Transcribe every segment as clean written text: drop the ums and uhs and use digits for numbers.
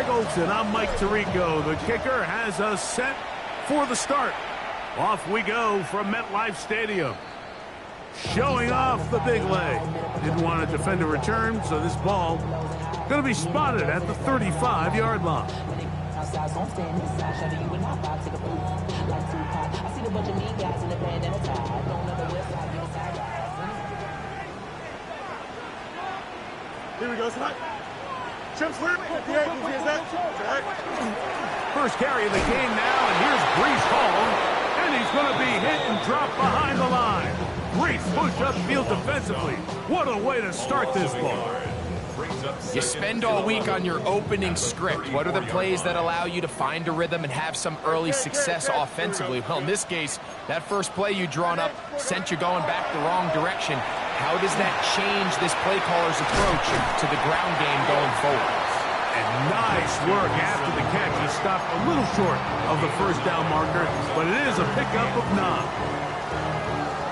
Olsen. I'm Mike Tirico. The kicker has us set for the start. Off we go from MetLife Stadium. Showing off the big leg. Didn't want to defend a return, so this ball going to be spotted at the 35-yard line. Here we go, son. Jump slip. First carry of the game now, and here's Breece Hall, and he's going to be hit and dropped behind the line. Breece pushed upfield defensively. What a way to start this ball. You spend all week on your opening script. What are the plays that allow you to find a rhythm and have some early success offensively? Well, in this case, that first play you drawn up sent you going back the wrong direction. How does that change this play caller's approach to the ground game going forward? And nice work after the catch. He stopped a little short of the first down marker, but it is a pickup of 9.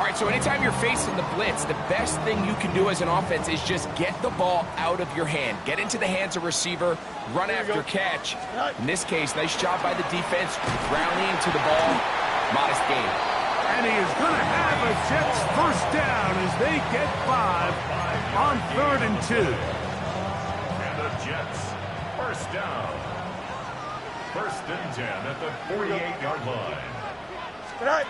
All right, so anytime you're facing the blitz, the best thing you can do as an offense is just get the ball out of your hand. Get into the hands of receiver, run after catch. In this case, nice job by the defense, rallying to the ball. Modest gain. And he is going to have a Jets first down as they get 5 on 3rd and 2. And the Jets first down. 1st and 10 at the 48-yard line. All right.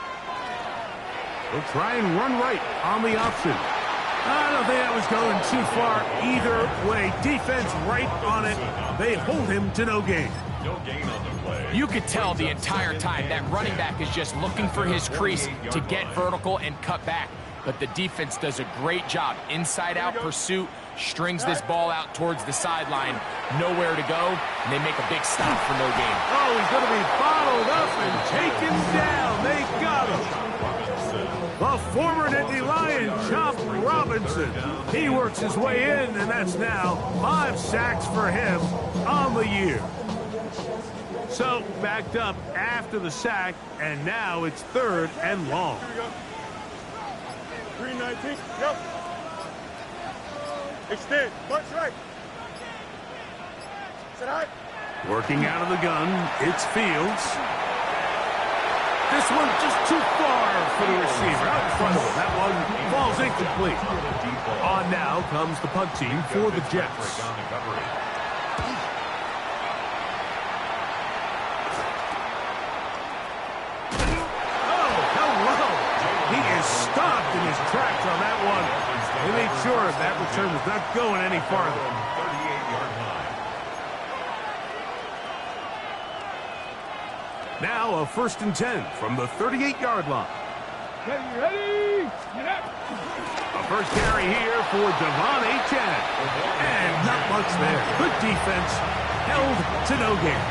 They'll try and run right on the option. I don't think that was going too far either way. Defense right on it. They hold him to no gain. No gain on the play. You could tell the entire time that running back is just looking for his crease to get vertical and cut back. But the defense does a great job. Inside-out pursuit, strings this ball out towards the sideline. Nowhere to go, and they make a big stop for no gain. Oh, he's going to be bottled up and taken down. They got him. The former Nittany Lion, Chop Robinson. He works his way in, and that's now 5 sacks for him on the year. So, backed up after the sack, and now it's 3rd and long. 319. Yep. Extend. Punch right. Sit high. Working out of the gun, it's Fields. This one just too far for the receiver. Out in front of him. That one falls incomplete. On now comes the punt team for the Jets. Oh, hello. He is stopped in his tracks on that one. They made sure that return was not going any farther. Now a 1st and 10 from the 38-yard line. Ready? Get up. A first carry here for Devon Achane. And not much there. Good defense. Held to no gain.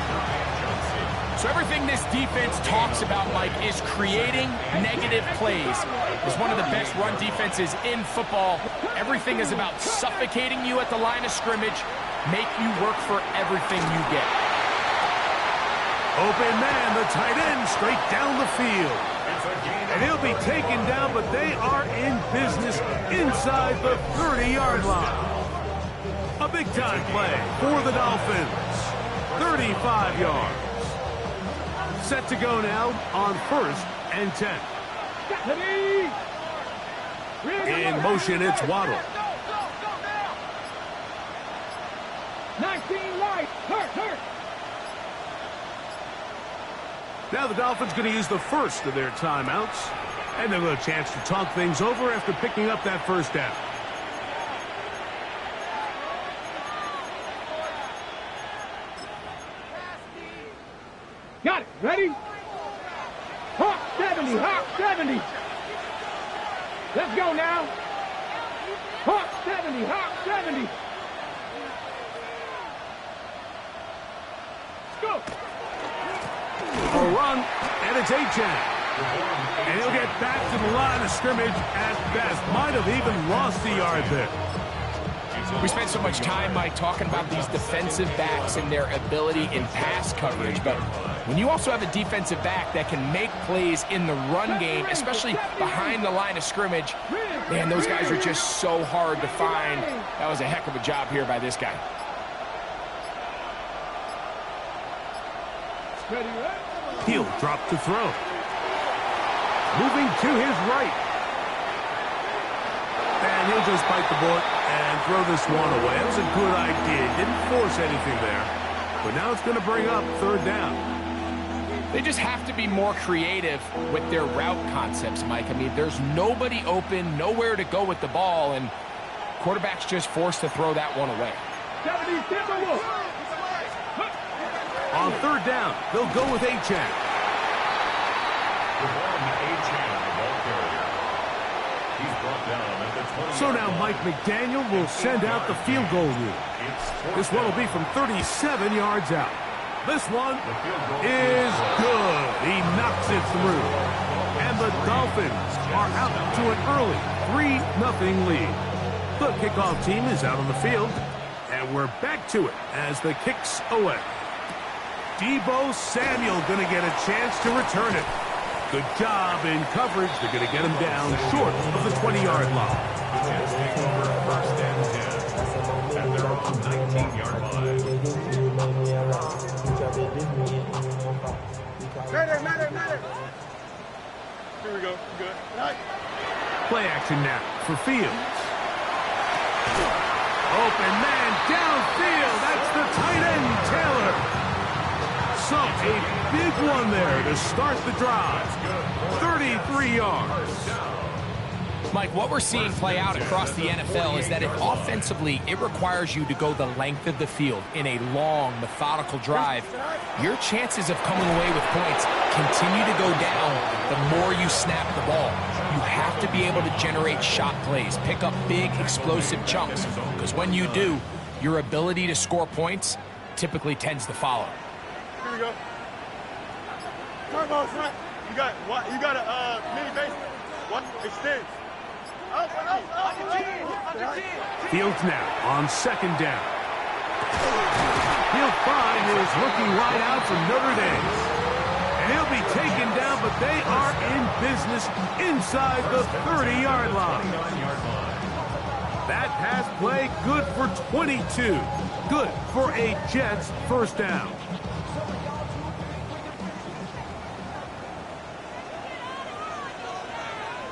So everything this defense talks about, Mike, is creating negative plays. It's one of the best run defenses in football. Everything is about suffocating you at the line of scrimmage, make you work for everything you get. Open man, the tight end, straight down the field. And he'll be taken down, but they are in business inside the 30-yard line. A big-time play for the Dolphins. 35 yards. Set to go now on 1st and 10. In motion, it's Waddle. 19 light. Hurt. Now the Dolphins going to use the first of their timeouts. And they'll have a chance to talk things over after picking up that first down. Got it. Ready? Hawk 70. Hawk 70. Let's go now. Hawk 70. Hawk 70. Let's go. A run, and it's Achane. And he'll get back to the line of scrimmage at best. Might have even lost the yard there. We spent so much time, Mike, talking about these defensive backs and their ability in pass coverage. But when you also have a defensive back that can make plays in the run game, especially behind the line of scrimmage, man, those guys are just so hard to find. That was a heck of a job here by this guy. He'll drop to throw. Moving to his right. And he'll just bite the bullet and throw this one away. That was a good idea. Didn't force anything there. But now it's going to bring up third down. They just have to be more creative with their route concepts, Mike. I mean, there's nobody open, nowhere to go with the ball, and quarterback's just forced to throw that one away. On third down, they'll go with Achane. So now Mike McDaniel will send out the field goal rule. This one will be from 37 yards out. This one is good. He knocks it through. And the Dolphins are out to an early 3-0 lead. The kickoff team is out on the field. And we're back to it as the kick's away. Deebo Samuel going to get a chance to return it. Good job in coverage. They're going to get him down short of the 20-yard line. First and 10. And they're on the 19-yard line. Matter. Here we go. Good. Nice. Play action now for Fields. Open man downfield. That's the tight end, Taylor. So a big one there to start the drive. 33 yards. Mike, what we're seeing play out across the NFL is that if offensively it requires you to go the length of the field in a long, methodical drive, your chances of coming away with points continue to go down the more you snap the ball. You have to be able to generate shot plays, pick up big, explosive chunks, because when you do, your ability to score points typically tends to follow. Here we go. Turbo front. You got a mini base. What? Extend. Fields now on second down. He'll find his rookie wideout from Notre Dame. And he'll be taken down, but they are in business inside the 30-yard line. That pass play good for 22. Good for a Jets first down.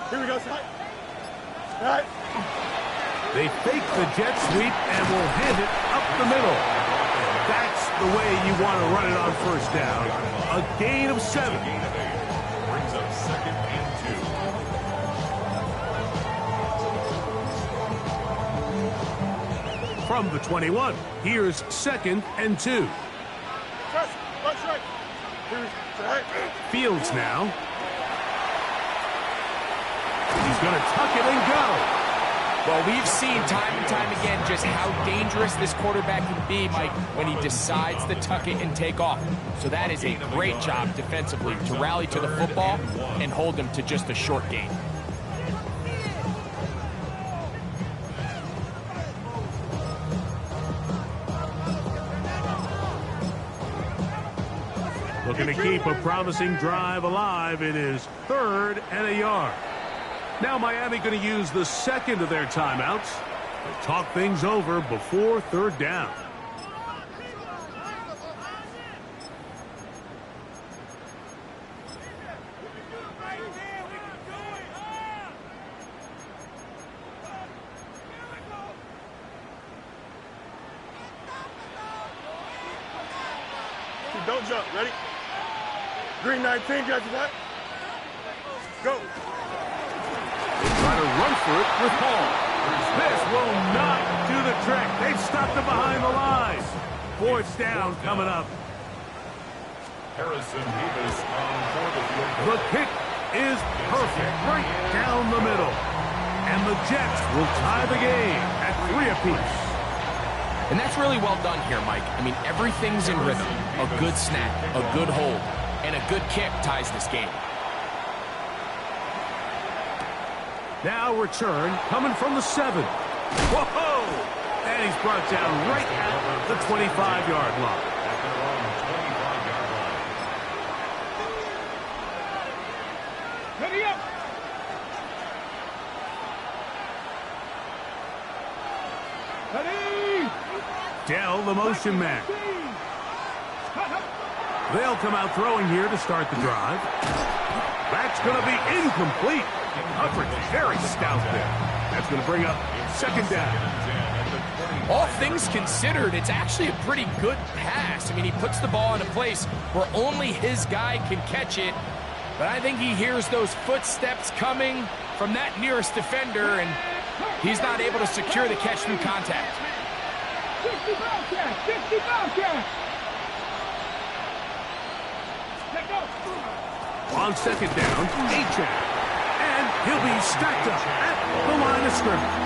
Here we go, son. All right. They fake the jet sweep and will hand it up the middle. That's the way you want to run it on first down. A gain of 7. Brings up second and 2. From the 21, here's second and 2. Fields now. He's going to tuck it and go. Well, we've seen time and time again just how dangerous this quarterback can be, Mike, when he decides to tuck it and take off. So that is a great job defensively to rally to the football and hold him to just a short gain. Looking to keep a promising drive alive. It is 3rd and a yard. Now Miami going to use the second of their timeouts to talk things over before 3rd down. Don't jump. Ready? Green 19, got you that? Go. Try to run for it with Hall. This will not do the trick. They've stopped him behind the line. 4th down coming up. Harrison Davis on for the field goal. The kick is perfect, right down the middle. And the Jets will tie the game at 3 apiece. And that's really well done here, Mike. I mean, everything's in rhythm. A good snap, a good hold, and a good kick ties this game. Now return coming from the 7. Whoa! And he's brought down right at the 25-yard line. Ready up. Ready. Dell, the motion man. They'll come out throwing here to start the drive. That's going to be incomplete. Coverage very stout there. That's going to bring up second down. All things considered, it's actually a pretty good pass. I mean, he puts the ball in a place where only his guy can catch it. But I think he hears those footsteps coming from that nearest defender, and he's not able to secure the catch through contact. 50 Bobcat! 50 Bobcat! On second down, A-Chan. And he'll be stacked up at the line of scrimmage.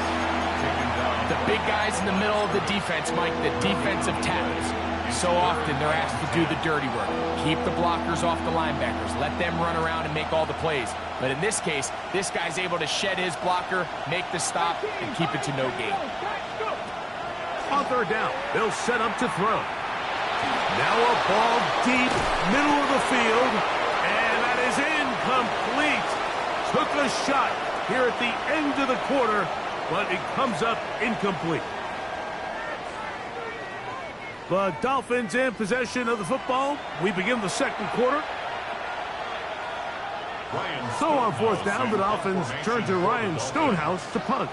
The big guys in the middle of the defense, Mike, the defensive tackles. So often they're asked to do the dirty work. Keep the blockers off the linebackers. Let them run around and make all the plays. But in this case, this guy's able to shed his blocker, make the stop, and keep it to no gain. On third down, they'll set up to throw. Now a ball deep, middle of the field, and that is incomplete. Took a shot here at the end of the quarter, but it comes up incomplete. The Dolphins in possession of the football. We begin the second quarter. So on fourth down, the Dolphins turn to Ryan Stonehouse to punt.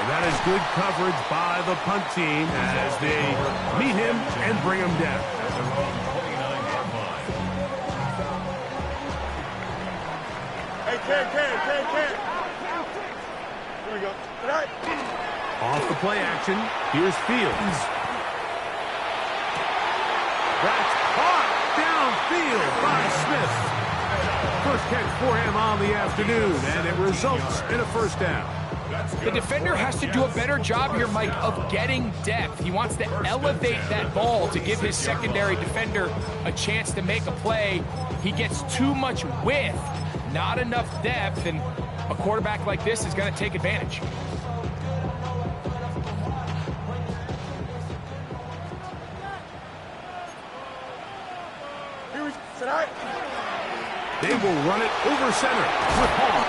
That is good coverage by the punt team as they meet him and bring him down. Hey, Ken. Here we go. Tonight. Off the play action, here's Fields. That's caught downfield by Smith. First catch for him on the afternoon, and it results in a first down. The defender has to do a better job here, Mike, of getting depth. He wants to elevate that ball to give his secondary defender a chance to make a play. He gets too much width, not enough depth, and a quarterback like this is going to take advantage. They will run it over center with Hall.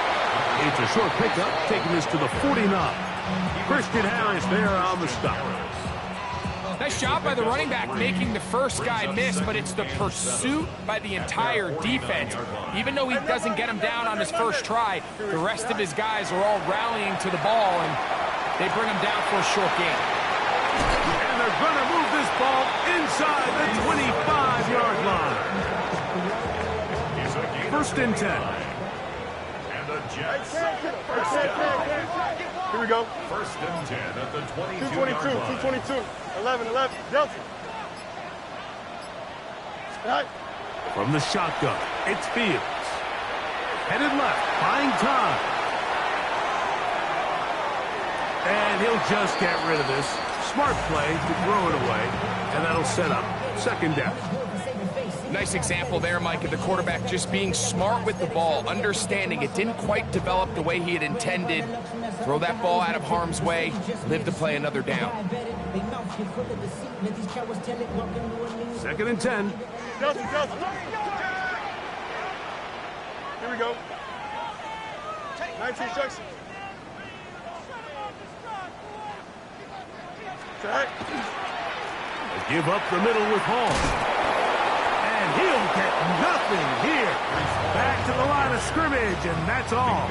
It's a short pickup, taking this to the 49. Christian Harris there on the stop. Nice job by the running back making the first guy miss, but it's the pursuit by the entire defense. Even though he doesn't get him down on his first try, the rest of his guys are all rallying to the ball, and they bring him down for a short gain. And they're going to move this ball inside the 25-yard line. First and 10. And the Jets. Here we go. First and 10 at the 22. 222. 11. Delta. Right. From the shotgun, it's Fields. Headed left, buying time. And he'll just get rid of this. Smart play to throw it away, and that'll set up second down. Nice example there, Mike, of the quarterback just being smart with the ball, understanding it didn't quite develop the way he had intended. Throw that ball out of harm's way, live to play another down. Second and 10. Delta. Here we go. 19 instructions. Right. They give up the middle with Hall. And he'll get nothing here. Back to the line of scrimmage, and that's all.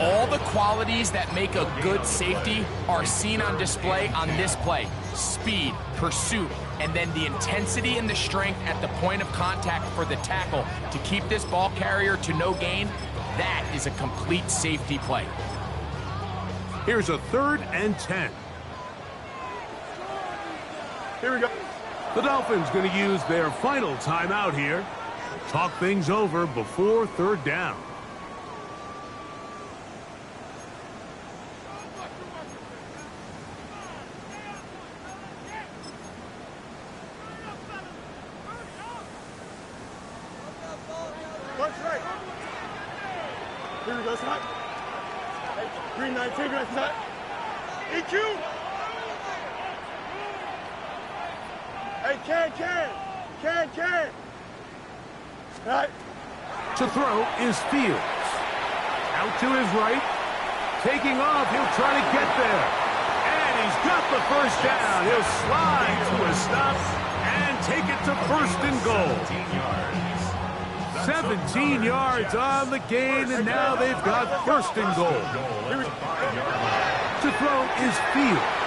All the qualities that make a good safety are seen on display on this play. Speed, pursuit, and then the intensity and the strength at the point of contact for the tackle to keep this ball carrier to no gain. That is a complete safety play. Here's a 3rd and 10. Here we go. The Dolphins going to use their final timeout here. Talk things over before 3rd down. Punch right. Here we go, Scott. Green 19, right side. EQ. Hey, Can. Right. To throw is Fields. Out to his right. Taking off, he'll try to get there. And he's got the first down. He'll slide to a stop and take it to first and goal. 17 yards on the gain, and now they've got first and goal. To throw is Fields.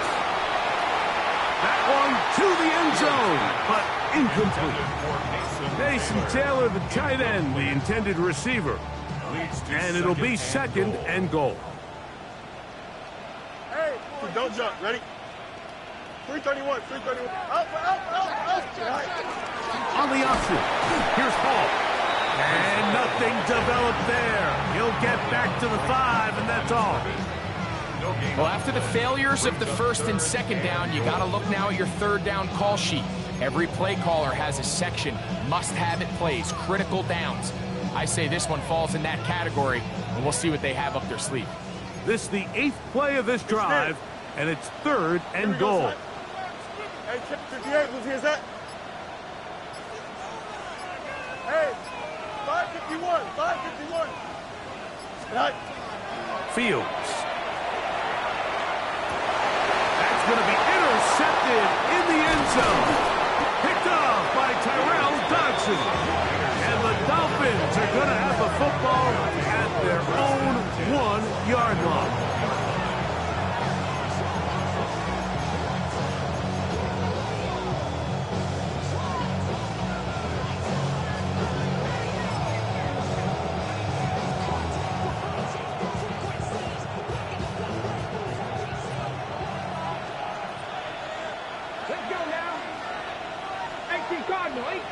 That one to the end zone, but incomplete. Mason Taylor, the tight end, the intended receiver. And it'll be second and goal. Hey, don't jump. Ready? 331. Up. On the option, here's Hall. And nothing developed there. He'll get back to the 5, and that's all. Well, after the failures of the first and second down, you got to look now at your third down call sheet. Every play caller has a section, must-have-it plays, critical downs. I say this one falls in that category, and we'll see what they have up their sleeve. This is the 8th play of this drive, and it's third and goal. Hey, 58, who's here's that? Hey, 551. Right. Fields. That's going to be intercepted in the end zone. Picked off by Tyrell Dodson. And the Dolphins are going to have the football at their own 1-yard line. Let's go now. 18 Cardinal, 8.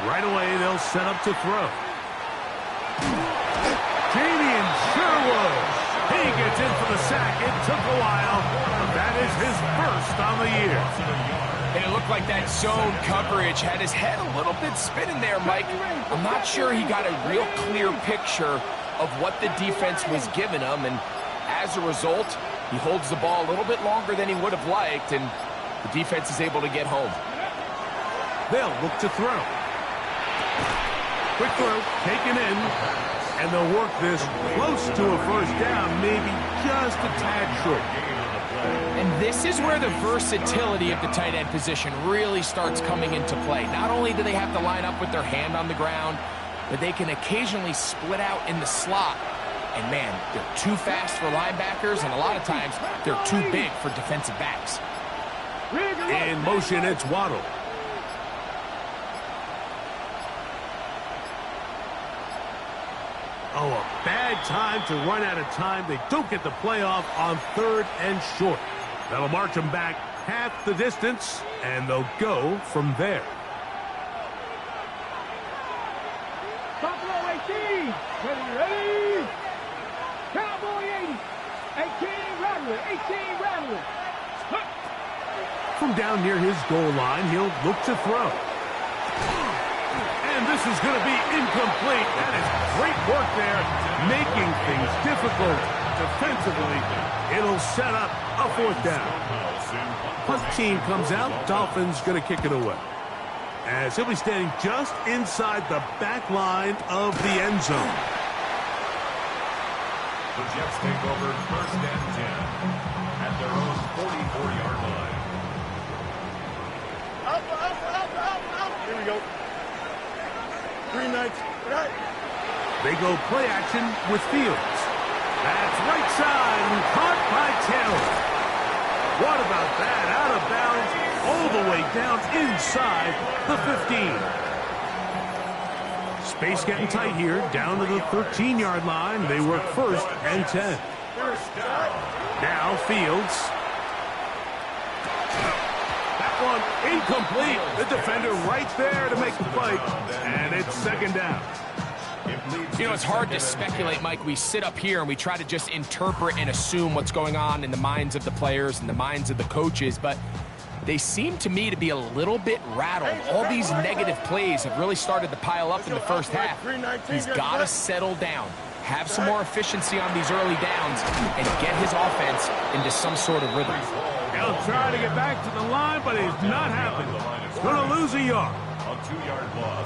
Right away, they'll set up to throw. Damian Sherwood. He gets in for the sack. It took a while, but that is his first on the year. And it looked like that zone coverage had his head a little bit spinning there, Mike. I'm not sure he got a real clear picture of what the defense was giving him, and as a result, he holds the ball a little bit longer than he would have liked, and the defense is able to get home. They'll look to throw. Quick throw, taken in, and they'll work this close to a first down, maybe just a tad short. And this is where the versatility of the tight end position really starts coming into play. Not only do they have to line up with their hand on the ground, but they can occasionally split out in the slot. And man, they're too fast for linebackers, and a lot of times they're too big for defensive backs. In motion, it's Waddle. Oh, a bad time to run out of time. They don't get the playoff on third and short. That'll march them back half the distance, and they'll go from there. Buffalo 18. Ready. Cowboy 80. 18 Rattler. 18 Rattler. From down near his goal line, he'll look to throw. And this is going to be incomplete. That is great work there, making things difficult defensively. It'll set up a fourth down. Punt team comes out. Dolphins going to kick it away, as he'll be standing just inside the back line of the end zone. The Jets take over first and 10 at their own 44-yard line. Up. Here we go. Green lights. Right. They go play action with Fields. That's right side and caught by Taylor. What about that? Out of bounds all the way down inside the 15. Space getting tight here, down to the 13-yard line. They work first and 10. Now Fields. That one incomplete. The defender right there to make the play, and it's second down. You know, it's hard to speculate, Mike. We sit up here and we try to just interpret and assume what's going on in the minds of the players and the minds of the coaches, but they seem to me to be a little bit rattled. All these negative plays have really started to pile up in the first half. He's got to settle down, have some more efficiency on these early downs and get his offense into some sort of rhythm. He'll try to get back to the line, but he's not happening. He's going to lose a yard.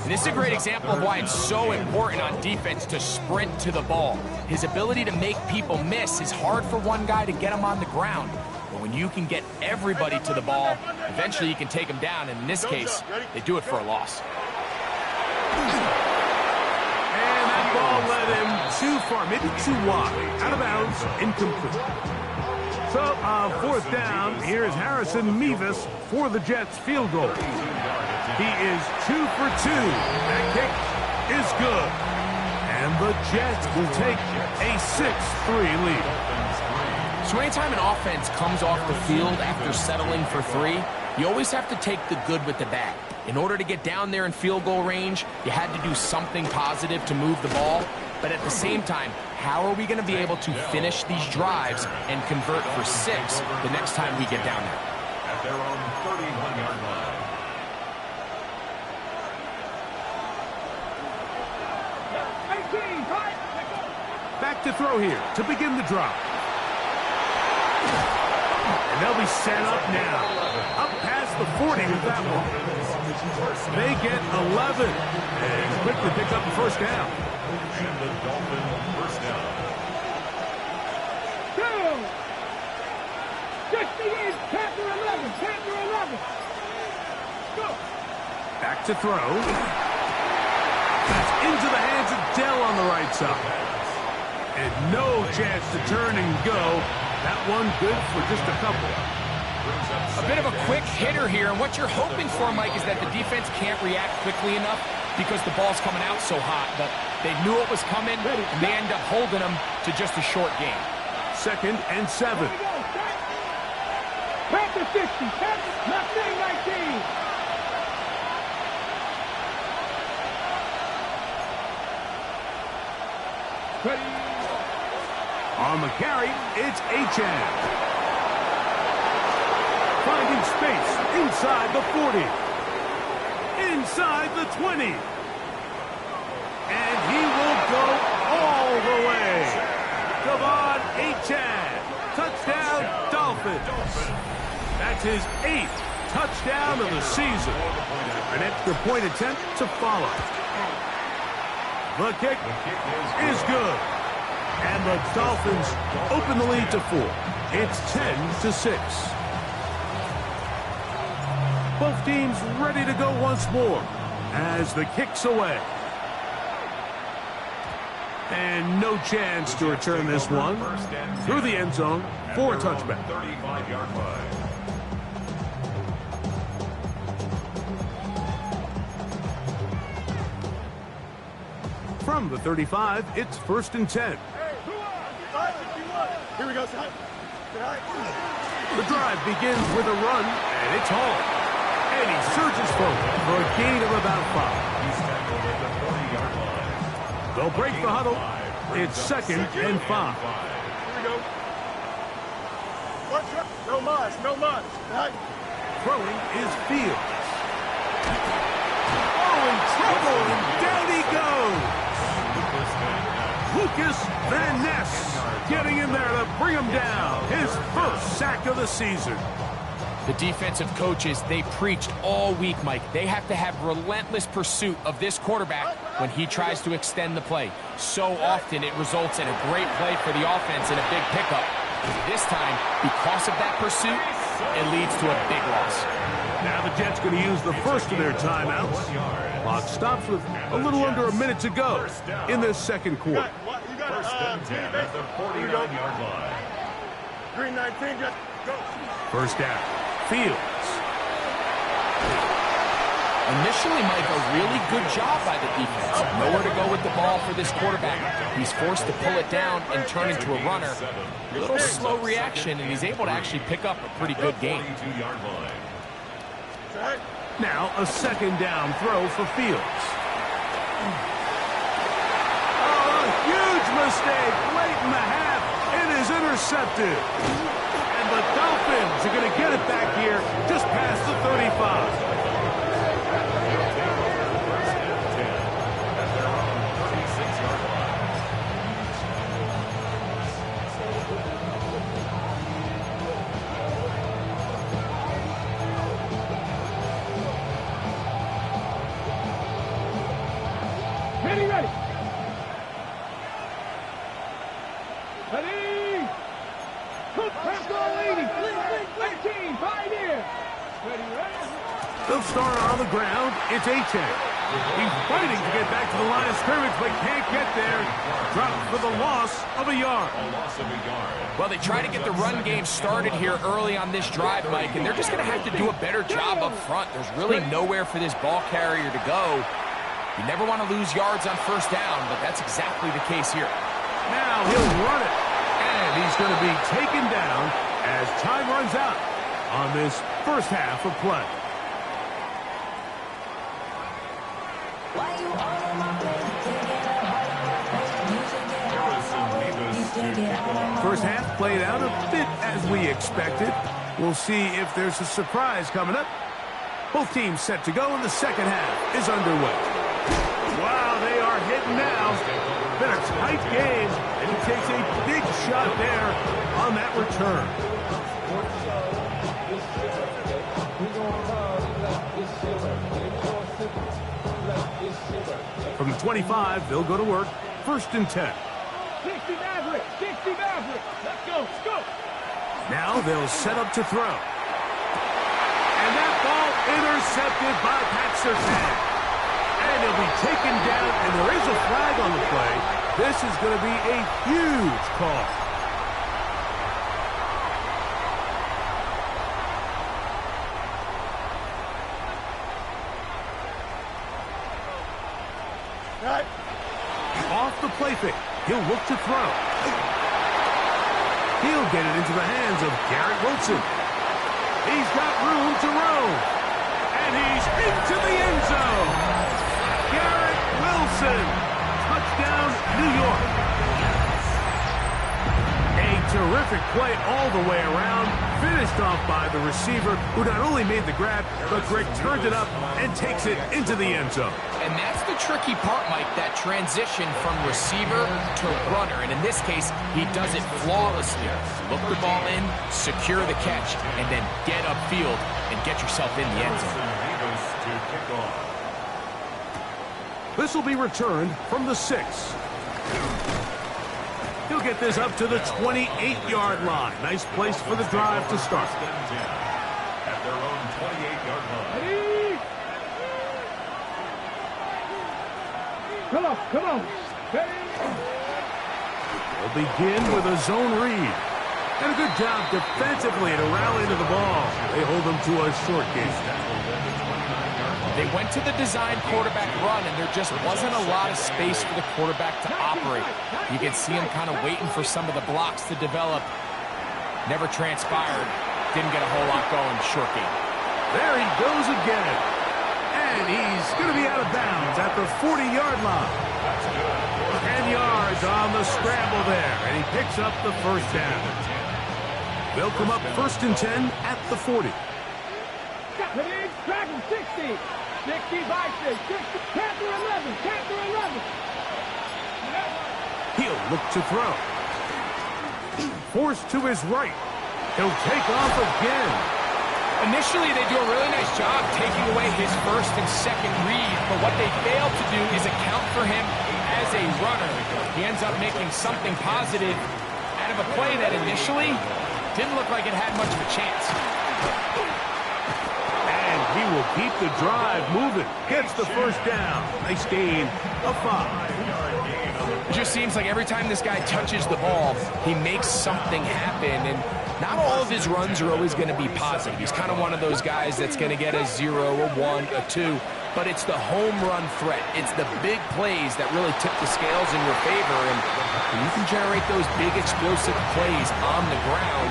And this is a great example of why it's so important on defense to sprint to the ball. His ability to make people miss is hard for one guy to get him on the ground. But when you can get everybody to the ball, eventually you can take them down. And in this case, they do it for a loss. And that ball led him too far, maybe too wide. Out of bounds, incomplete. So, fourth down, here's Harrison Mevis for the Jets field goal. He is 2 for 2. That kick is good. And the Jets will take a 6-3 lead. So anytime an offense comes off the field after settling for 3, you always have to take the good with the bad. In order to get down there in field goal range, you had to do something positive to move the ball. But at the same time, how are we going to be able to finish these drives and convert for 6 the next time we get down there? At their own 31-yard line. Back to throw here to begin the drive. And they'll be set up now. Up past the 40 with that one. They get 11 and quickly pick up the first down. And the Dolphins first down. 68, chapter 11, chapter 11. Go. Back to throw. That's into the hands of Dell on the right side. And no chance to turn and go. That one good for just a couple. A bit of a quick hitter here, and what you're hoping for, Mike, is that the defense can't react quickly enough because the ball's coming out so hot. But they knew it was coming, and they end up holding them to just a short game. 2nd and 7. Panther 60, Mustang 19. Ready. On the carry, it's Achane. Finding space inside the 40. Inside the 20. And he will go all the way. Devon Achane. Touchdown, Dolphins. That's his 8th touchdown of the season. An extra point attempt to follow. The kick is good. And the Dolphins open the lead to 4. It's 10-6. Both teams ready to go once more as the kick's away. And no chance to return this one through the end zone for a touchback. 35-yard line. From the 35, it's 1st and 10. Here we go, son. The drive begins with a run, and it's Hall. And he surges forward for a gain of about 5. He's tackled at the 40-yard line. They'll break the huddle. It's 2nd and 5. Here we go. No much, no much. Throwing is Fields. Oh, in trouble, and down he goes. Lucas Van Ness getting in there to bring him down. His first sack of the season. The defensive coaches, they preached all week, Mike. They have to have relentless pursuit of this quarterback when he tries to extend the play. So often it results in a great play for the offense and a big pickup. This time, because of that pursuit, it leads to a big loss. Now the Jets going to use the first of their timeouts. Clock stops with a little under a minute to go in this second quarter. First and 10 at the 49-yard line. Green 19, just go. First down. Fields. Initially, Mike, a really good job by the defense. Nowhere to go with the ball for this quarterback. He's forced to pull it down and turn into a runner. A little slow reaction, and he's able to actually pick up a pretty good game. 42-yard line. Now a second down throw for Fields. Oh, a huge mistake late in the half. It is intercepted. And the Dolphins are going to get it back here just past the 35. Pastoral 80. 18. Pioneer. Ready, ready. They'll start on the ground. It's A-Chain. He's fighting to get back to the line of scrimmage, but can't get there. Dropped for the loss of a yard. Well, they try to get the run game started here early on this drive, Mike, and they're just going to have to do a better job up front. There's really nowhere for this ball carrier to go. You never want to lose yards on first down, but that's exactly the case here. Now he'll run it. And he's going to be taken down as time runs out on this first half of play. First half played out a bit as we expected. We'll see if there's a surprise coming up. Both teams set to go, and the second half is underway. Wow, they are hitting now. Been a tight game, and he takes a big shot there on that return. From the 25, they'll go to work. 1st and 10. 60 Maverick. 60 Maverick. Let's go. Let's go. Now they'll set up to throw. And that ball intercepted by Pat Surtain. And he'll be taken down, and there is a flag on the play. This is going to be a huge call. Right. Off the play fake. He'll look to throw. He'll get it into the hands of Garrett Wilson. He's got room to roam. And he's into the end zone. Garrett Wilson. Touchdown, New York. A terrific play all the way around. Finished off by the receiver, who not only made the grab, but Greg turned it up and takes it into the end zone. And that's the tricky part, Mike, that transition from receiver to runner. And in this case, he does it flawlessly. Look the ball in, secure the catch, and then get upfield and get yourself in the end zone. This will be returned from the 6. He'll get this up to the 28-yard line. Nice place for the drive to start. At their own 28-yard line. Ready. Come on. Come on. Ready. They'll begin with a zone read. And a good job defensively to rally to the ball. They hold them to a short game. They went to the design quarterback run, and there just wasn't a lot of space for the quarterback to operate. You can see him kind of waiting for some of the blocks to develop. Never transpired. Didn't get a whole lot going. Short game. There he goes again. And he's going to be out of bounds at the 40-yard line. 10 yards on the scramble there, and he picks up the first down. They'll come up 1st and 10 at the 40. Ready. Dragon 60. 60 Vices. 60. Panther 11. Panther 11. He'll look to throw. Forced to his right. He'll take off again. Initially, they do a really nice job taking away his first and second read, but what they fail to do is account for him as a runner. He ends up making something positive out of a play that initially didn't look like it had much of a chance. And he will keep the drive moving. Gets the first down. Nice gain of 5. It just seems like every time this guy touches the ball, he makes something happen, and not all of his runs are always going to be positive. He's kind of one of those guys that's going to get a 0, a 1, a 2, but it's the home run threat. It's the big plays that really tip the scales in your favor, and when you can generate those big explosive plays on the ground,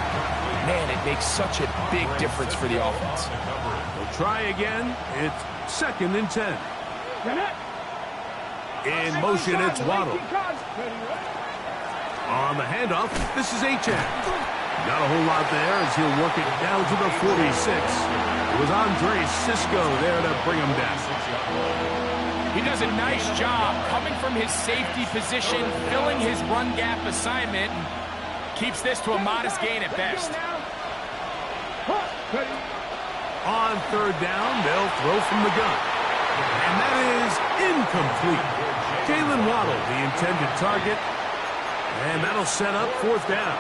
man, it makes such a big difference for the offense. They'll try again. It's 2nd and 10. In motion, it's Waddle. On the handoff, this is Achan. Not a whole lot there as he'll work it down to the 46. It was Andre Cisco there to bring him down. He does a nice job coming from his safety position, filling his run gap assignment, and keeps this to a modest gain at best. On 3rd down, they'll throw from the gun. And that is incomplete. Jalen Waddle, the intended target. And that'll set up 4th down.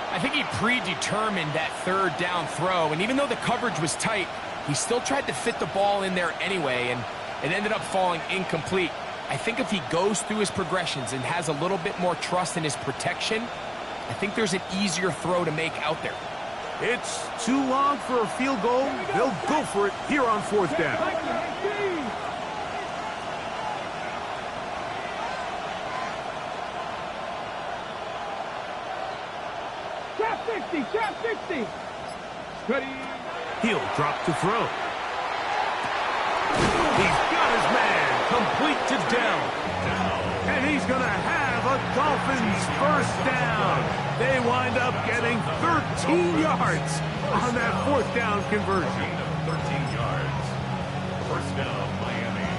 I think he predetermined that third down throw, and even though the coverage was tight, he still tried to fit the ball in there anyway, and it ended up falling incomplete. I think if he goes through his progressions and has a little bit more trust in his protection, I think there's an easier throw to make out there. It's too long for a field goal. They'll go for it here on fourth down. Trap 60, trap 60. Ready. He'll drop to throw. He's got his man complete to Dell. And he's going to have a Dolphins first down. They wind up getting 13 yards on that fourth down conversion. 13 yards. First down, Miami.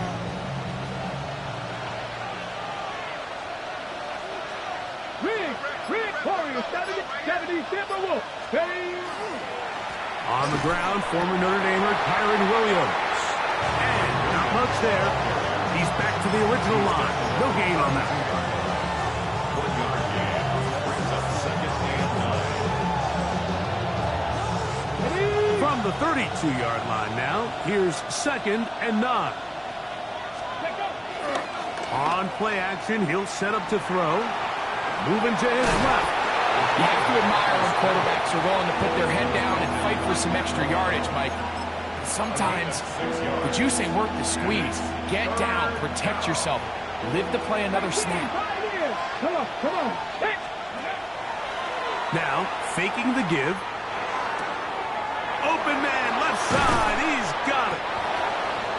Rick, Warriors, 70, Timberwolves. Ready. On the ground, former Notre Damer Kyron Williams. And not much there. He's back to the original line. No gain on that. 1 yard gain. Brings up second and 9. From the 32-yard line now, here's second and 9. On play action, he'll set up to throw. Moving to his left. You have to admire when quarterbacks are willing to put their head down and fight for some extra yardage, Mike. Sometimes the juice ain't worth the squeeze. Get down, protect yourself, live to play another snap. Come on. Hey. Now, faking the give. Open man, left side, he's got it.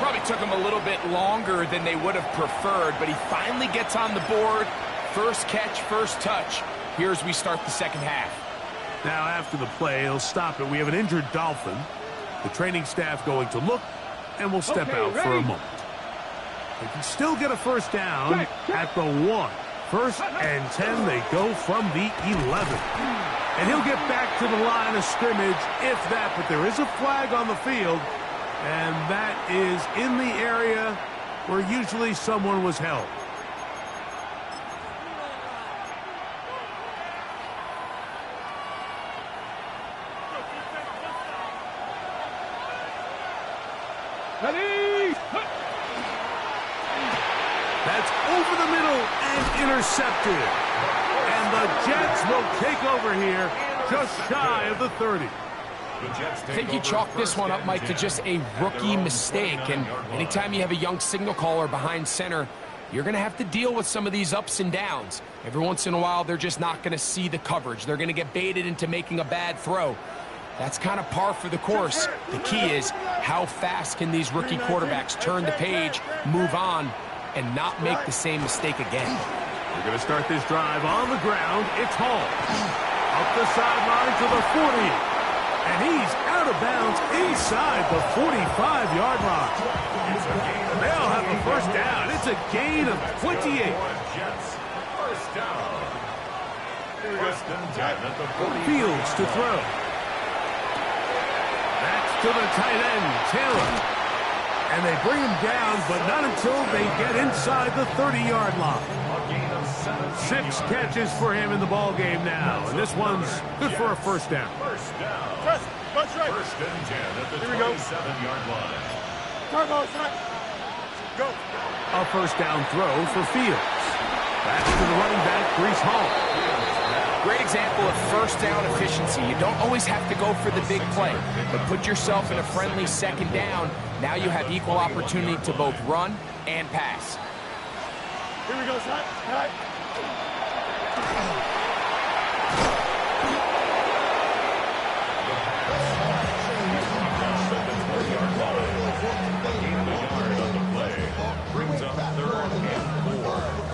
Probably took him a little bit longer than they would have preferred, but he finally gets on the board. First catch, first touch. Here as we start the second half. Now, after the play, he'll stop it. We have an injured Dolphin. The training staff going to look, and we'll step out for a moment. They can still get a first down at the 1. First and 10, they go from the 11. And he'll get back to the line of scrimmage, if that. But there is a flag on the field, and that is in the area where usually someone was held. Ready. That's over the middle and intercepted. And the Jets will take over here just shy of the 30. I think you chalk this one up, Mike, to just a rookie mistake. And anytime you have a young signal caller behind center, you're going to have to deal with some of these ups and downs. Every once in a while, they're just not going to see the coverage. They're going to get baited into making a bad throw. That's kind of par for the course. The key is how fast can these rookie quarterbacks turn the page, move on, and not make the same mistake again. We're going to start this drive on the ground. It's Hall. Up the sideline to the 40. And he's out of bounds inside the 45-yard line. They'll have a first down. It's a gain of 28. Jets. First down. First and 10 at the 40. Fields to throw. That's to the tight end, Taylor. And they bring him down, but not until they get inside the 30-yard line. 6 catches for him in the ball game now, and this one's good for a first down. First down. First and 10 at the 27-yard line. Go. A first down throw for Fields. That's to the running back, Breece Hall. Great example of first down efficiency. You don't always have to go for the big play, but put yourself in a friendly second down. Now you have equal opportunity to both run and pass. Here we go, son. All right.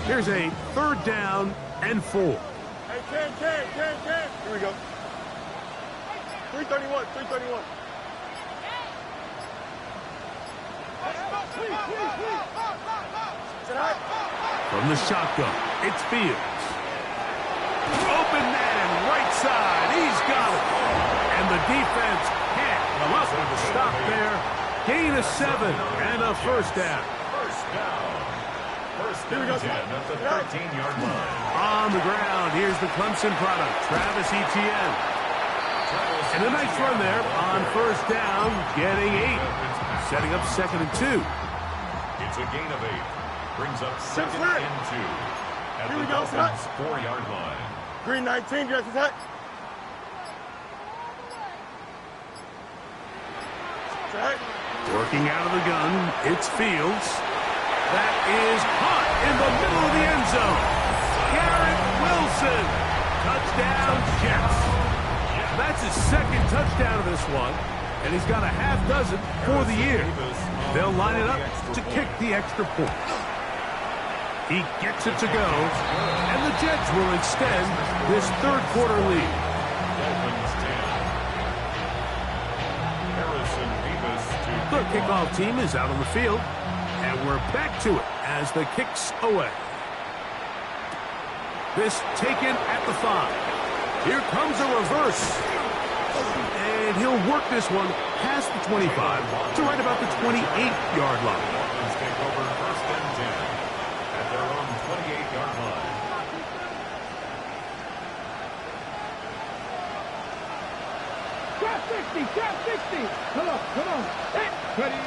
Here's a third down and 4. Hey, 10. Here we go. 331. From the shotgun, it's Fields. Open man, right side. He's got it. And the defense can't come up with a stop there. Gain of 7 and a first down. First down. First and 10 at the 13-yard line. On the ground, here's the Clemson product, Travis Etienne. And a nice run there on first down, getting 8. Setting up 2nd and 2. It's a gain of 8. Brings up 2nd and 2. At the Dolphins' 4-yard line. Green 19, just attack. Working out of the gun, it's Fields. That is caught in the middle of the end zone. Garrett Wilson. Touchdown, Jets. That's his 2nd touchdown of this one, and he's got a half dozen for the year. They'll line it up to kick the extra point. He gets it to go, and the Jets will extend this 3rd quarter lead. Dolphins 10. The kickoff team is out on the field, and we're back to it as the kick's away. This taken at the 5. Here comes a reverse. And he'll work this one past the 25 to right about the 28-yard line. Dolphins take over 1st and 10 at their own 28-yard line. Trap 60. Come on. Ready.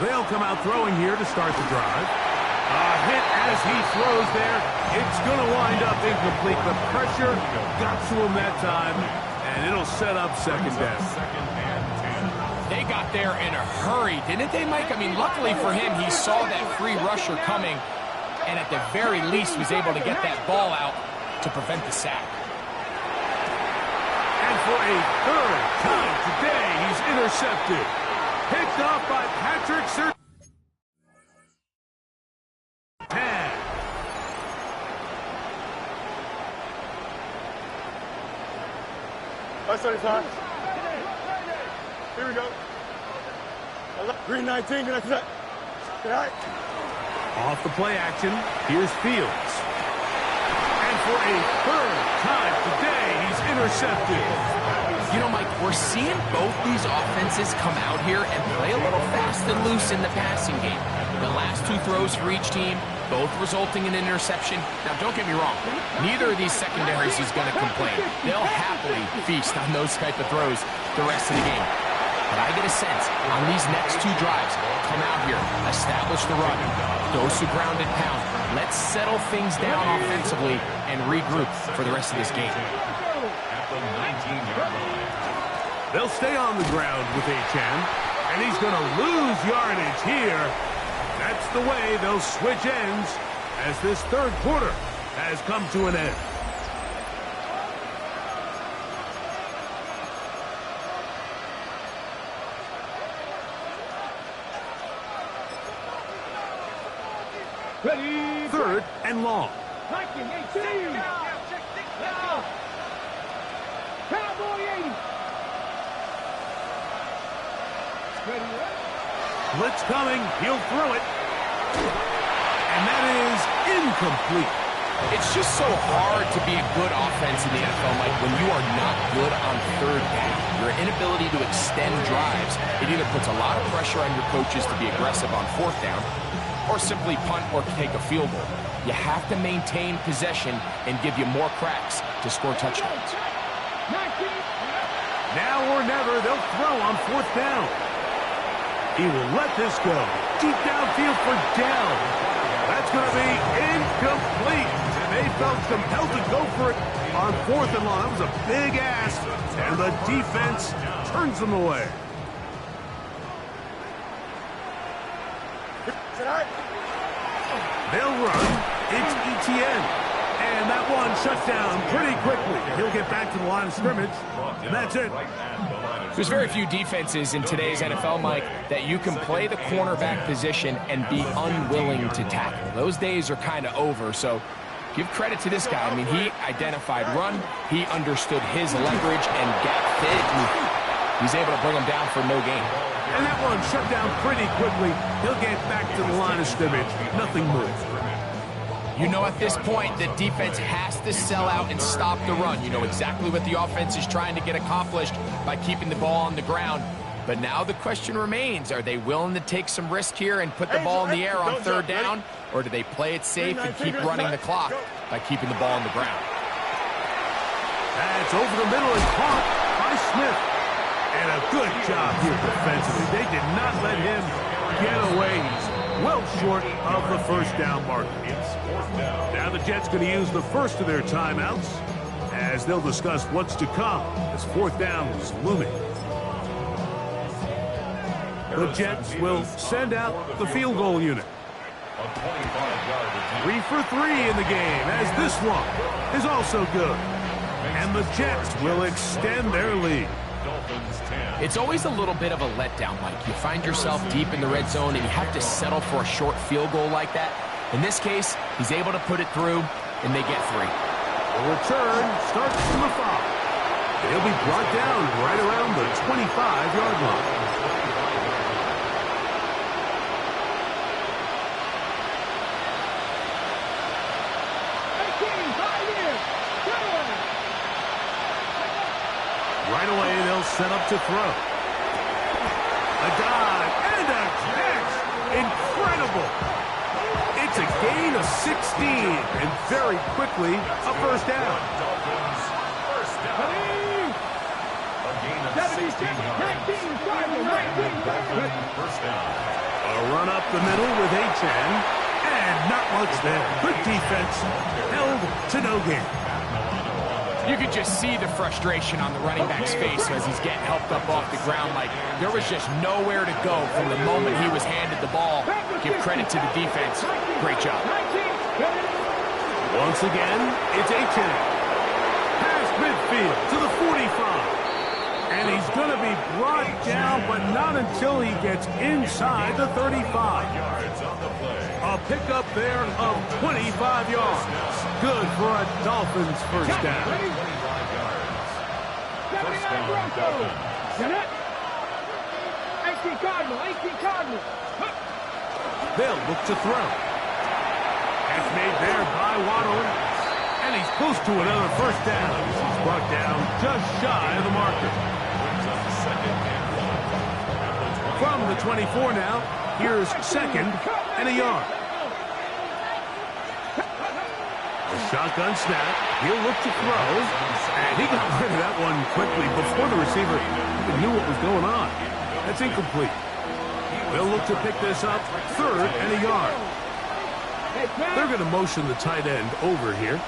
They'll come out throwing here to start the drive. A hit as he throws there. It's going to wind up incomplete. The pressure got to him that time, and it'll set up 2nd down. 2nd and 10. They got there in a hurry, didn't they, Mike? I mean, luckily for him, he saw that free rusher coming, and at the very least was able to get that ball out to prevent the sack. And for a 3rd time today, he's intercepted. Picked off by Patrick Surtain. That's time. Here we go. Green 19, good attack. Off the play action, here's Fields. And for a 3rd time today, he's intercepted. You know, Mike, we're seeing both these offenses come out here and play a little fast and loose in the passing game. The last 2 throws for each team, both resulting in an interception. Now, don't get me wrong. Neither of these secondaries is going to complain. They'll happily feast on those type of throws the rest of the game. But I get a sense on these next 2 drives, come out here, establish the run, those who ground and pound. Let's settle things down offensively and regroup for the rest of this game. At the 19-yard line. They'll stay on the ground with Achane, and he's going to lose yardage here. That's the way they'll switch ends as this 3rd quarter has come to an end. Ready. 3rd and long. Hiking 18. Now. Cowboy 80. Ready. Blitz coming. He'll throw it. And that is incomplete. It's just so hard to be a good offense in the NFL, Mike, when you are not good on 3rd down. Your inability to extend drives, it either puts a lot of pressure on your coaches to be aggressive on 4th down or simply punt or take a field goal. You have to maintain possession and give you more cracks to score touchdowns. Now or never, they'll throw on 4th down. He will let this go. Deep downfield for Dell. That's going to be incomplete. They felt compelled to go for it on 4th and long. That was a big ask, and the defense turns them away. They'll run. It's Etienne. And that one shut down pretty quickly. He'll get back to the line of scrimmage, and that's it. There's very few defenses in today's NFL, Mike, that you can play the cornerback position and be unwilling to tackle. Those days are kind of over, so give credit to this guy. I mean, he identified run, he understood his leverage and gap fit, and he's able to bring him down for no gain. And that one shut down pretty quickly. He'll get back to the line of scrimmage. Nothing moves. You know at this point the defense has to sell out and stop the run. You know exactly what the offense is trying to get accomplished by keeping the ball on the ground. But now the question remains, are they willing to take some risk here and put the ball in the air on third down, or do they play it safe and keep running the clock by keeping the ball on the ground? That's over the middle and caught by Smith. And a good job here defensively. They did not let him get away. He's well short of the first down mark. Now the Jets going to use the first of their timeouts as they'll discuss what's to come as fourth down is looming. The Jets will send out the field goal unit. 3 for 3 in the game, as this one is also good. And the Jets will extend their lead. It's always a little bit of a letdown, Mike. You find yourself deep in the red zone and you have to settle for a short field goal like that. In this case, he's able to put it through, and they get 3. The return starts from the 5. He'll be brought down right around the 25-yard line. Right away, they'll set up to throw. A dive and a catch. Incredible. It's a gain of 16, and very quickly, a first down. A run up the middle with Achane, and not much there. Good defense, held to no gain. You could just see the frustration on the running back's face as he's getting helped up off the ground. Like, there was just nowhere to go from the moment he was handed the ball. Give credit to the defense. Great job. Once again, it's Achane. Past midfield to the 45. And he's going to be brought down, but not until he gets inside the 35. A pickup there of 25 yards. Good for a Dolphins first down. First down, Dolphins. 18 Cardinals. They'll look to throw. Catch made there by Waddle. And he's close to another first down. He's brought down just shy of the marker. From the 24 now, here's second and a yard. A shotgun snap. He'll look to throw. And he got rid of that one quickly before the receiver even knew what was going on. That's incomplete. They'll look to pick this up, third and a yard. They're going to motion the tight end over here.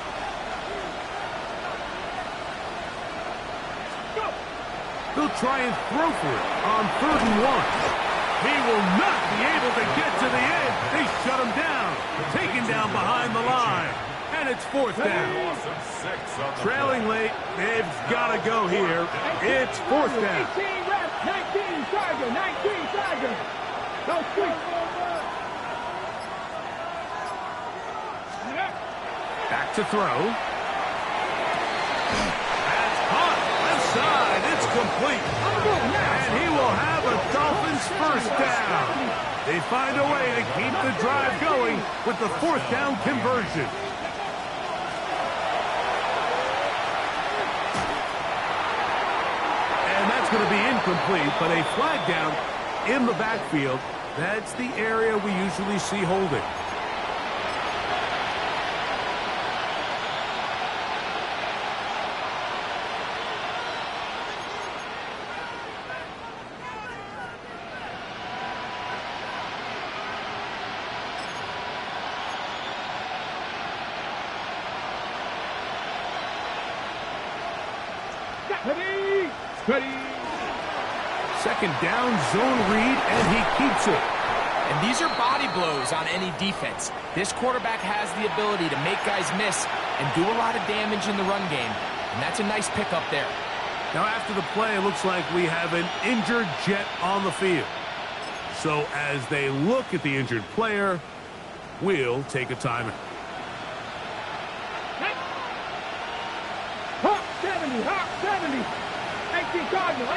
They'll try and throw for it on 3rd and 1. He will not be able to get to the edge. They shut him down. Taken down behind the line. And it's 4th down. Trailing late. They've got to go here. It's 4th down. 19 Tiger. No sweep. Back to throw. That's caught. Left side. It's complete. And he will have a Dolphins first down. They find a way to keep the drive going with the 4th down conversion. And that's going to be incomplete, but a flag down in the backfield. That's the area we usually see holding. Second down, zone read, and he keeps it. And these are body blows on any defense. This quarterback has the ability to make guys miss and do a lot of damage in the run game. And that's a nice pickup there. Now after the play, it looks like we have an injured Jet on the field. So as they look at the injured player, we'll take a timeout. Hawk 70. 18 Cardinals.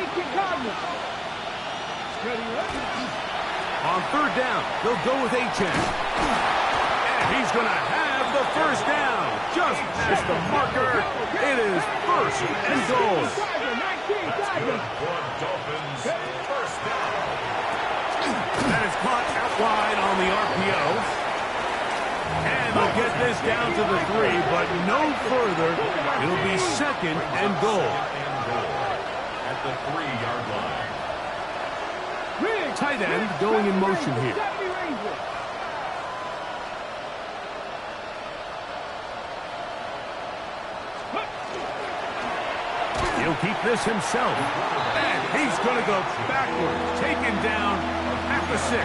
On 3rd down, they'll go with Achane. And he's going to have the first down. Just past the marker. It is 1st and goal. Dolphins first this down to the 3, but no further. It'll be 2nd and goal. At the 3-yard line. Tight end going in motion here. He'll keep this himself. And he's going to go backward. Taken down at the 6.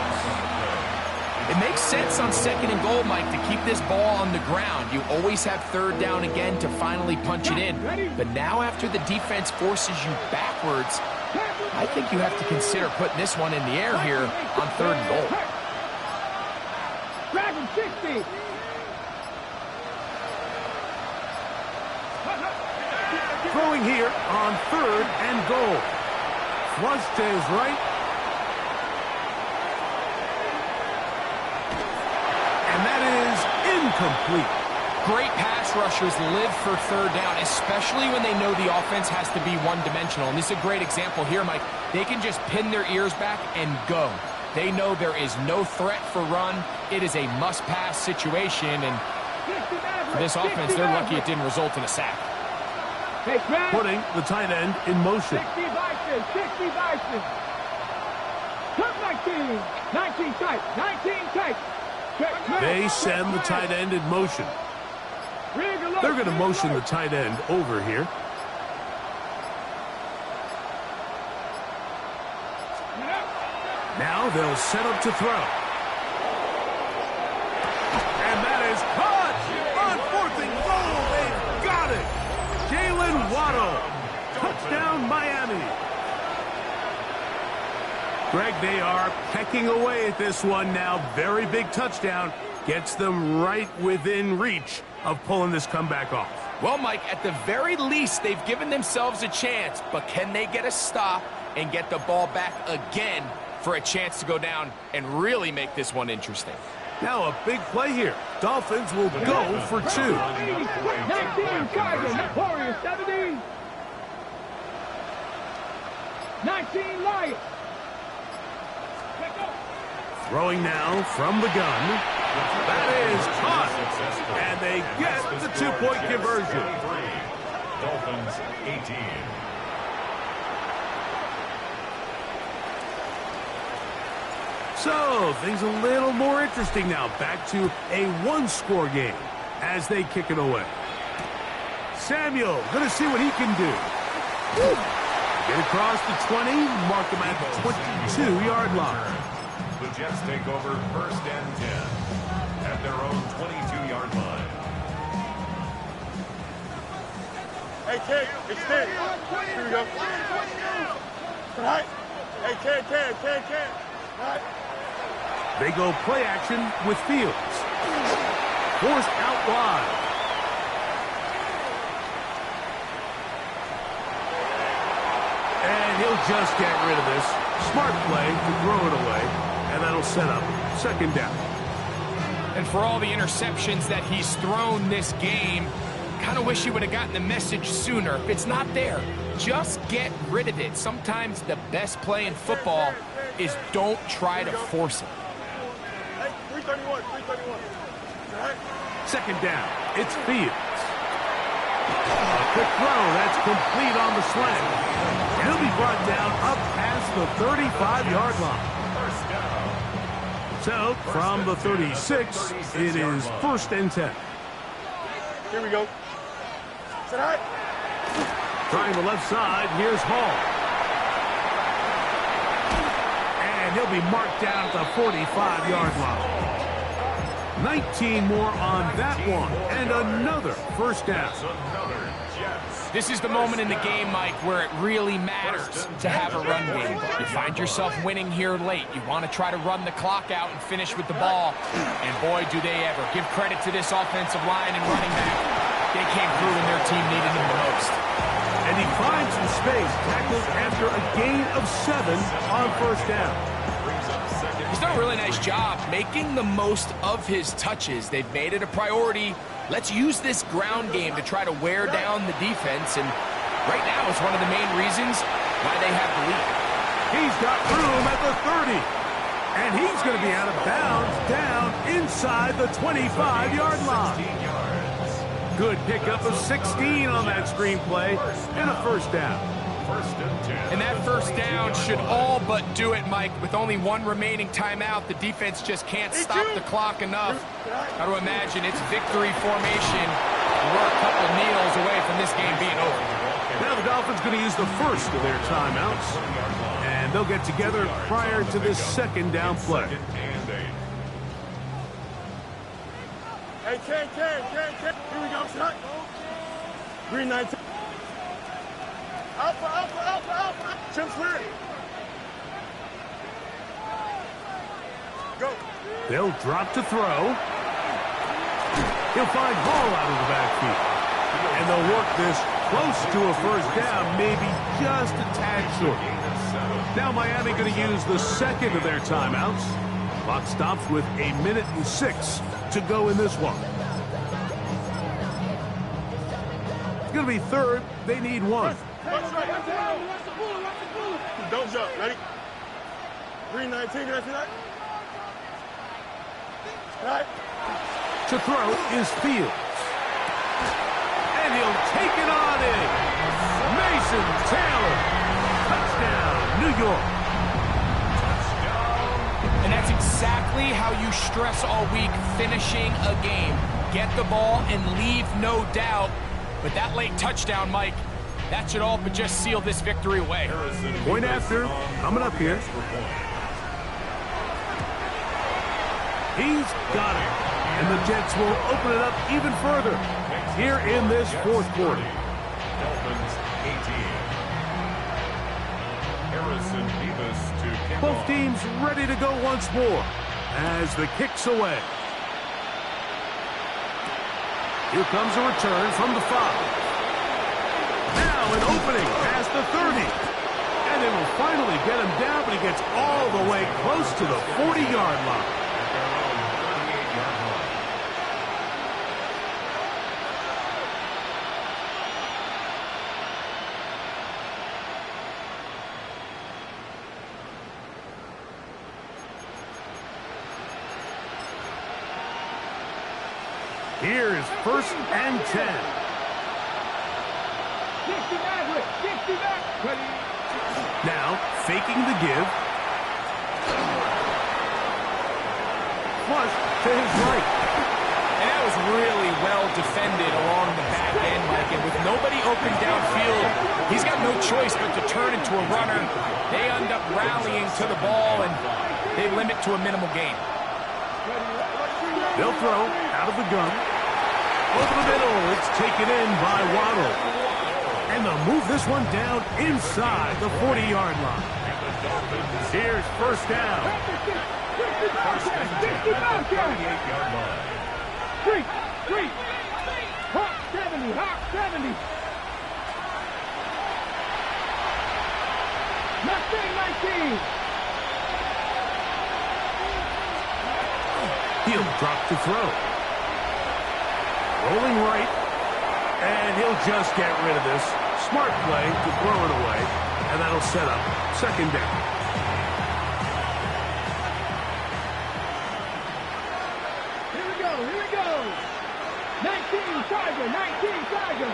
It makes sense on 2nd and goal, Mike, to keep this ball on the ground. You always have 3rd down again to finally punch it in. But now after the defense forces you backwards, I think you have to consider putting this one in the air here on 3rd and goal. Dragon 60. Throwing here on 3rd and goal. Flush to his right. And that is incomplete. Great pass rushers live for 3rd down, especially when they know the offense has to be one-dimensional. And this is a great example here, Mike. They can just pin their ears back and go. They know there is no threat for run. It is a must-pass situation, and for this offense, they're lucky it didn't result in a sack. Putting the tight end in motion. 60 Bison. Cut 19. 19 tight. 19 tight. They send the tight end in motion. They're going to motion the tight end over here. Now they'll set up to throw. And that is caught on 4th and goal. They've got it. Jalen Waddle. Touchdown, Miami. Greg, they are pecking away at this one now. Very big touchdown. Gets them right within reach of pulling this comeback off. Well, Mike, at the very least, they've given themselves a chance, but can they get a stop and get the ball back again for a chance to go down and really make this one interesting? Now a big play here. Dolphins will go for 2. 19 Tiger. Warriors 70. 19 Lions. Throwing now from the gun. That is caught. And they get the 2-point conversion. Dolphins 18. So, things a little more interesting now. Back to a 1-score game as they kick it away. Samuel, going to see what he can do. Get across the 20, mark him at the 22-yard line. The Jets take over 1st and 10 at their own 22-yard line. Hey, Ken, extend. Here we go. All right. Hey, Ken. All right. They go play action with Fields. Forced out wide. And he'll just get rid of this. Smart play to throw it away. And that'll set up 2nd down. And for all the interceptions that he's thrown this game, kind of wish he would have gotten the message sooner. If it's not there, just get rid of it. Sometimes the best play in football is don't try to force it. Hey, 331. All right. 2nd down. It's Fields. A quick throw. That's complete on the slant. And he'll be brought down up past the 35-yard line. So, from the 36, it is 1st and 10. Here we go. All right. Trying the left side, here's Hall. And he'll be marked down at the 45-yard line. 19 more on that one, and another 1st down. This is the moment in the game, Mike, where it really matters to have a run game. You find yourself winning here late. You want to try to run the clock out and finish with the ball. And boy, do they ever. Give credit to this offensive line and running back. They came through when their team needed him the most. And he finds some space, tackled after a gain of 7 on 1st down. He's done a really nice job making the most of his touches. They've made it a priority. Let's use this ground game to try to wear down the defense, and right now it's one of the main reasons why they have the lead. He's got room at the 30. And he's going to be out of bounds down inside the 25-yard line. Good pickup of 16 on that screenplay and a first down. And that first down should all but do it, Mike. With only one remaining timeout, the defense just can't stop the clock enough. Got to imagine it's victory formation. We're a couple kneels away from this game being over. Now the Dolphins going to use the first of their timeouts, and they'll get together prior to this second down play. Hey, Ken. Here we go, shot. Green 19. Alpha. Chimp clear. Go. They'll drop to throw. He'll find Hall out of the backfield. And they'll work this close to a first down, maybe just a tad short. Now Miami going to use the second of their timeouts. Clock stops with 1:06 to go in this one. It's going to be third. They need one. Don't jump. Ready? Green 19. Can I see that? Right. To throw is Fields. And he'll take it on in. Mason Taylor. Touchdown, New York. And that's exactly how you stress all week, finishing a game. Get the ball and leave no doubt. But that late touchdown, Mike, that should all but just seal this victory away. Point after, coming up here. He's got it. And the Jets will open it up even further here in this fourth quarter. Both teams ready to go once more as the kick's away. Here comes a return from the 5. Now an opening past the 30. And they will finally get him down, but he gets all the way close to the 40-yard line. Here is first and 10. 60 back. Now, faking the give. Flush to his right. And that was really well defended along the back end, Mike. And with nobody open downfield, he's got no choice but to turn into a runner. They end up rallying to the ball, and they limit to a minimal gain. They'll throw out of the gun. Over the middle, it's taken in by Waddle. And they'll move this one down inside the 40-yard line. Here's first down. Three. Hawk 70. Mustang 19. He'll drop to throw. Rolling right, and he'll just get rid of this. Smart play to throw it away, and that'll set up second down. Here we go. 19 Tiger.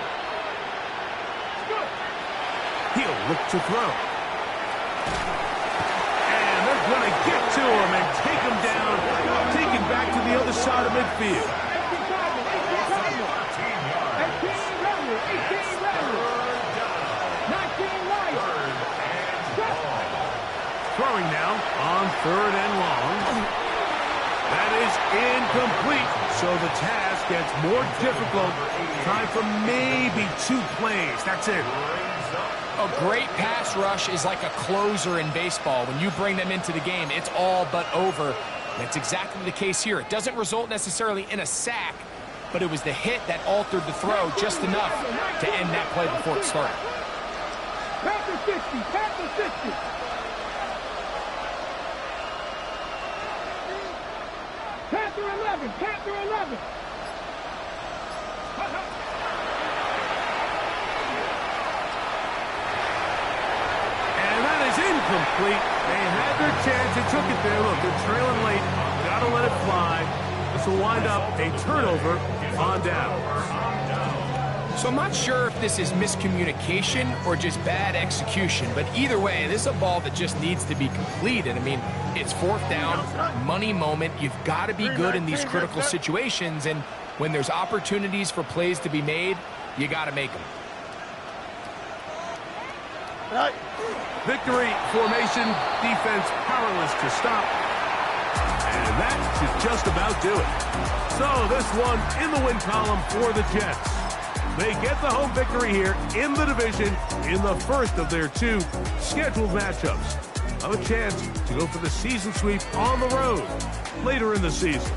Go. He'll look to throw. And they're going to get to him and take him down, take him back to the other side of midfield. 19 right. Throwing now on third and long. That is incomplete, so the task gets more difficult. Time for maybe 2 plays. That's it. A great pass rush is like a closer in baseball. When you bring them into the game, it's all but over. That's exactly the case here. It doesn't result necessarily in a sack, but it was the hit that altered the throw just enough to end that play before it started. Panther 60. Panther 11. And that is incomplete. They had their chance. They took it there. Look, they're trailing late. Got to let it fly. This will wind up a turnover on downs. So I'm not sure if this is miscommunication or just bad execution, but either way, this is a ball that just needs to be completed. I mean, it's fourth down, money moment. You've got to be good in these critical situations, and when there's opportunities for plays to be made, you got to make them. Victory formation, defense powerless to stop. And that should just about do it. So this one in the win column for the Jets. They get the home victory here in the division in the first of their two scheduled matchups. Have a chance to go for the season sweep on the road later in the season.